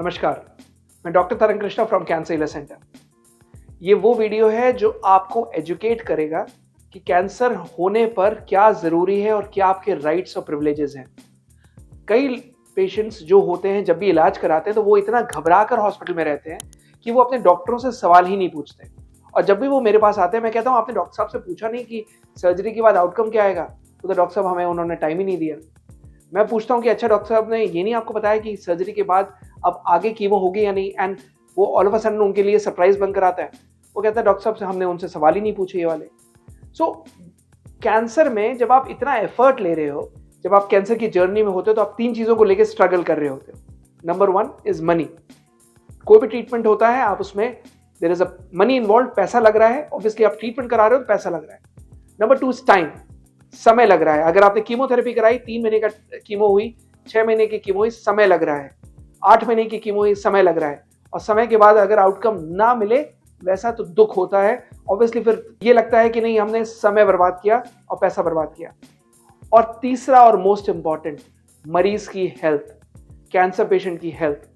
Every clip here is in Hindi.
नमस्कार, मैं डॉक्टर तरंग Krishna from cancer healer centre. ये वो वीडियो है जो आपको एजुकेट करेगा कि कैंसर होने पर क्या ज़रूरी है और क्या आपके राइट्स और प्रिविलेजेस हैं। कई पेशेंट्स जो होते हैं जब भी इलाज कराते हैं तो वो इतना घबरा कर हॉस्पिटल में रहते हैं कि वो अपने डॉक्टरों से सवाल ही नहीं पूछते। और जब भी वो मेरे पास आते हैं मैं कहता हूँ आपने डॉक्टर साहब से पूछा नहीं कि सर्जरी के बाद आउटकम क्या आएगा? तो डॉक्टर साहब हमें उन्होंने टाइम ही नहीं दिया। मैं पूछता हूँ कि अच्छा डॉक्टर साहब ने ये नहीं आपको बताया कि सर्जरी के बाद अब आगे कीमो होगी या नहीं, एंड वो ऑल ऑफ अ सडन उनके लिए सरप्राइज बनकर आता है। वो कहता है डॉक्टर साहब से हमने उनसे सवाल ही नहीं पूछे ये वाले। सो कैंसर में जब आप इतना एफर्ट ले रहे हो, जब आप कैंसर की जर्नी में होते हो तो आप तीन चीज़ों को लेकर स्ट्रगल कर रहे होते हो। Number one is money. कोई भी ट्रीटमेंट होता है आप उसमें there is a money involve, पैसा लग रहा है। ऑब्वियसली आप ट्रीटमेंट करा रहे हो तो पैसा लग रहा है। नंबर टू इज टाइम, समय लग रहा है। अगर आपने कीमोथेरेपी कराई, 3 महीने का कीमो हुई, 6 महीने की कीमो हुई, समय लग रहा है। 8 महीने की कीमो हुई, समय लग रहा है। और समय के बाद अगर आउटकम ना मिले वैसा तो दुख होता है। ऑब्वियसली फिर ये लगता है कि नहीं हमने समय बर्बाद किया और पैसा बर्बाद किया। और तीसरा और मोस्ट इंपॉर्टेंट, मरीज की हेल्थ, कैंसर पेशेंट की हेल्थ।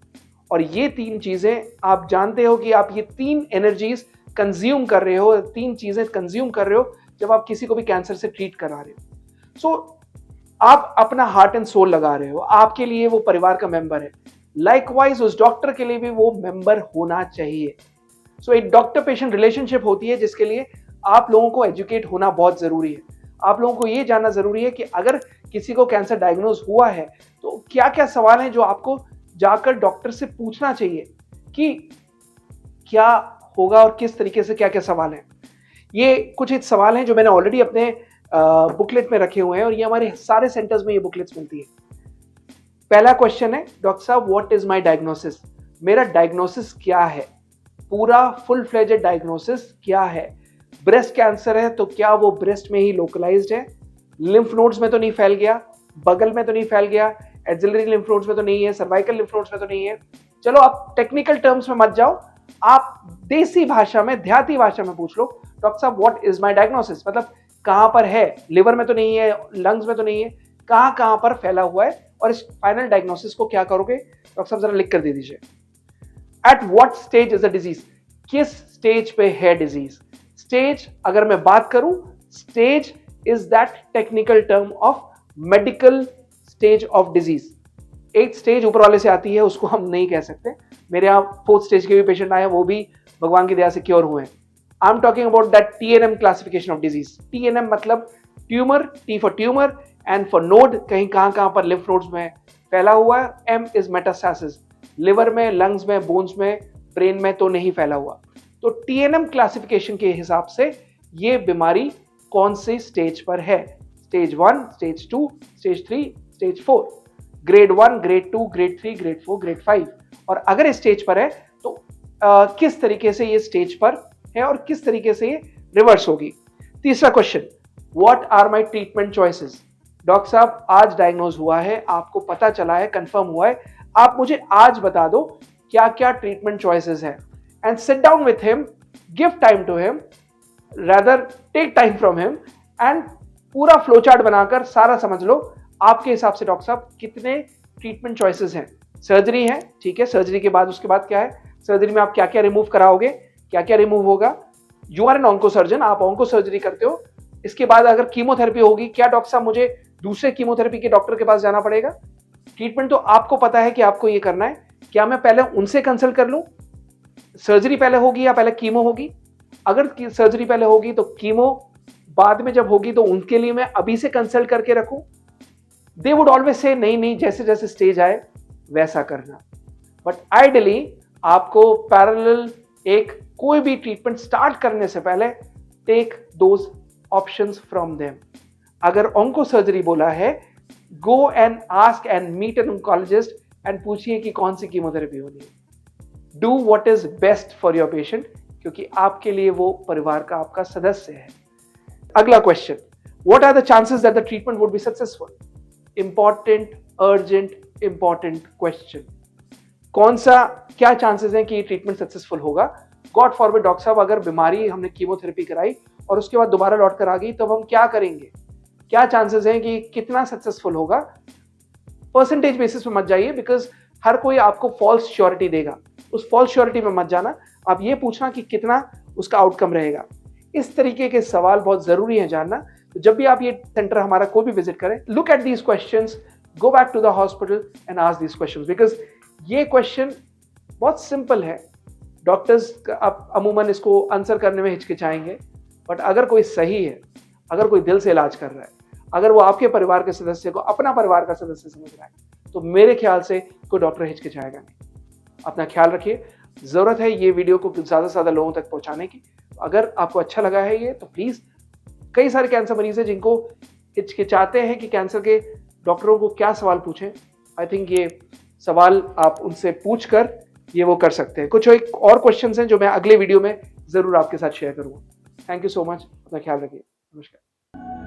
और ये तीन चीजें आप जानते हो कि आप ये तीन एनर्जीज कंज्यूम कर रहे हो, तीन चीजें कंज्यूम कर रहे हो जब आप किसी को भी कैंसर से ट्रीट करा रहे हो। सो आप अपना हार्ट एंड सोल लगा रहे हो, आपके लिए वो परिवार का मेंबर है। लाइकवाइज उस डॉक्टर के लिए भी वो मेंबर होना चाहिए। सो एक डॉक्टर पेशेंट रिलेशनशिप होती है जिसके लिए आप लोगों को एजुकेट होना बहुत जरूरी है। आप लोगों को ये जानना जरूरी है कि अगर किसी को कैंसर डायग्नोज हुआ है तो क्या क्या सवाल हैं जो आपको जाकर डॉक्टर से पूछना चाहिए कि क्या होगा और किस तरीके से, क्या क्या सवाल हैं। ये कुछ एक सवाल हैं जो मैंने ऑलरेडी अपने बुकलेट में रखे हुए हैं और ये हमारे सारे सेंटर्स में ये बुकलेट्स मिलती है। पहला क्वेश्चन है, डॉक्टर साहब व्हाट इज माय डायग्नोसिस? मेरा डायग्नोसिस क्या है? पूरा फुल फ्लेजेड डायग्नोसिस क्या है? ब्रेस्ट कैंसर है तो क्या वो ब्रेस्ट में ही लोकलाइज्ड है? लिम्फ नोड्स में तो नहीं फैल गया, बगल में तो नहीं फैल गया, एक्सिलरी लिम्फ नोड्स में तो नहीं है, सर्वाइकल लिम्फ नोड्स में तो नहीं है। चलो आप टेक्निकल टर्म्स में मत जाओ, आप देसी भाषा में, देहाती भाषा में पूछ लो, डॉक्टर साहब व्हाट इज माय डायग्नोसिस? मतलब कहां पर है? लिवर में तो नहीं है, लंग्स में तो नहीं है, कहां कहां पर फैला हुआ है? और इस फाइनल डायग्नोसिस को क्या करोगे? डॉक्टर साहब जरा लिख कर दे दीजिए। At what stage is the disease? किस स्टेज पे है डिजीज? स्टेज अगर मैं बात करूं, stage is that technical term of medical stage of disease. एक स्टेज ऊपर वाले से आती है, उसको हम नहीं कह सकते। मेरे यहाँ 4th स्टेज के भी पेशेंट आए हैं, वो भी भगवान की दया से क्योर हुए हैं। I am talking about that TNM classification of disease. TNM मतलब tumour, T for tumour, N for node, कहीं कहां पर लिम्फ नोड्स में फैला हुआ है। M इज मेटास्टेसिस, लिवर में, लंग्स में, बोन्स में, ब्रेन में तो नहीं फैला हुआ। तो TNM क्लासिफिकेशन के हिसाब से ये बीमारी कौन से स्टेज पर है? Stage 1, stage 2, stage 3, stage 4, grade 1, grade 2, grade 3, grade 4, grade 5। और अगर इस स्टेज पर है तो किस तरीके से ये स्टेज पर है और किस तरीके से ये रिवर्स होगी। तीसरा question, what are my treatment choices? Doctor साहब आज डायग्नोज हुआ है, आपको पता चला है, कंफर्म हुआ है, आप मुझे आज बता दो क्या क्या ट्रीटमेंट चॉइसेस हैं। And sit down with him, give time to him, rather take time from him, and पूरा फ्लो चार्ट बनाकर सारा समझ लो आपके हिसाब से डॉक्टर साहब कितने ट्रीटमेंट चॉइसेस हैं। सर्जरी है, ठीक है, सर्जरी के बाद उसके बाद क्या है? सर्जरी में आप क्या क्या रिमूव कराओगे, क्या क्या रिमूव होगा? You are an onco surgeon, आप ऑन्को सर्जरी करते हो। इसके बाद अगर कीमोथेरेपी होगी, क्या डॉक्टर साहब मुझे दूसरे कीमोथेरेपी के डॉक्टर के पास जाना पड़ेगा? ट्रीटमेंट तो आपको पता है कि आपको ये करना है, क्या मैं पहले उनसे कंसल्ट कर लूं? सर्जरी पहले होगी या पहले कीमो होगी? अगर सर्जरी पहले होगी तो कीमो बाद में जब होगी तो उनके लिए मैं अभी से कंसल्ट करके रखूं? दे वुड ऑलवेज से नहीं नहीं, जैसे जैसे स्टेज आए वैसा करना। बट आइडियली आपको पैरेलल एक कोई भी ट्रीटमेंट स्टार्ट करने से पहले take those options from them. अगर ऑन्को सर्जरी बोला है, go and ask and meet an oncologist and पूछिए कि कौन सी कीमोथेरेपी होनी है। Do what is best for your patient, क्योंकि आपके लिए वो परिवार का आपका सदस्य है। अगला question, what are the chances that the treatment would be successful? Important, urgent, important question. कौन सा, क्या चांसेस हैं कि ये ट्रीटमेंट सक्सेसफुल होगा? गॉड फॉरबिड डॉक्टर साहब अगर बीमारी हमने कीमोथेरेपी कराई और उसके बाद दोबारा लौट कर आ गई तब हम क्या करेंगे? क्या चांसेस हैं कि कितना सक्सेसफुल होगा? परसेंटेज बेसिस पे मत जाइए, बिकॉज हर कोई आपको फॉल्स श्योरिटी देगा, उस फॉल्स श्योरिटी में मत जाना। आप ये पूछना कि कितना उसका आउटकम रहेगा। इस तरीके के सवाल बहुत जरूरी है जानना। तो जब भी आप ये सेंटर हमारा कोई भी विजिट करें, look at these questions, go back to the hospital and ask these questions, because ये क्वेश्चन बहुत सिंपल है। डॉक्टर्स आप अमूमन इसको आंसर करने में हिचकिचाएंगे, बट अगर कोई सही है, अगर कोई दिल से इलाज कर रहा है, अगर वो आपके परिवार के सदस्य को अपना परिवार का सदस्य समझ रहा है, तो मेरे ख्याल से कोई डॉक्टर हिचकिचाएगा नहीं। अपना ख्याल रखिए। जरूरत है ये वीडियो को ज्यादा से ज्यादा लोगों तक पहुंचाने की। अगर आपको अच्छा लगा है ये, तो प्लीज, कई सारे कैंसर मरीज हैं जिनको हिचकिचाते हैं कि कैंसर के डॉक्टरों को क्या सवाल पूछें। आई थिंक ये सवाल आप उनसे पूछकर ये वो कर सकते हैं। कुछ एक और क्वेश्चंस हैं जो मैं अगले वीडियो में जरूर आपके साथ शेयर करूंगा। Thank you so much. अपना ख्याल रखिए। नमस्कार।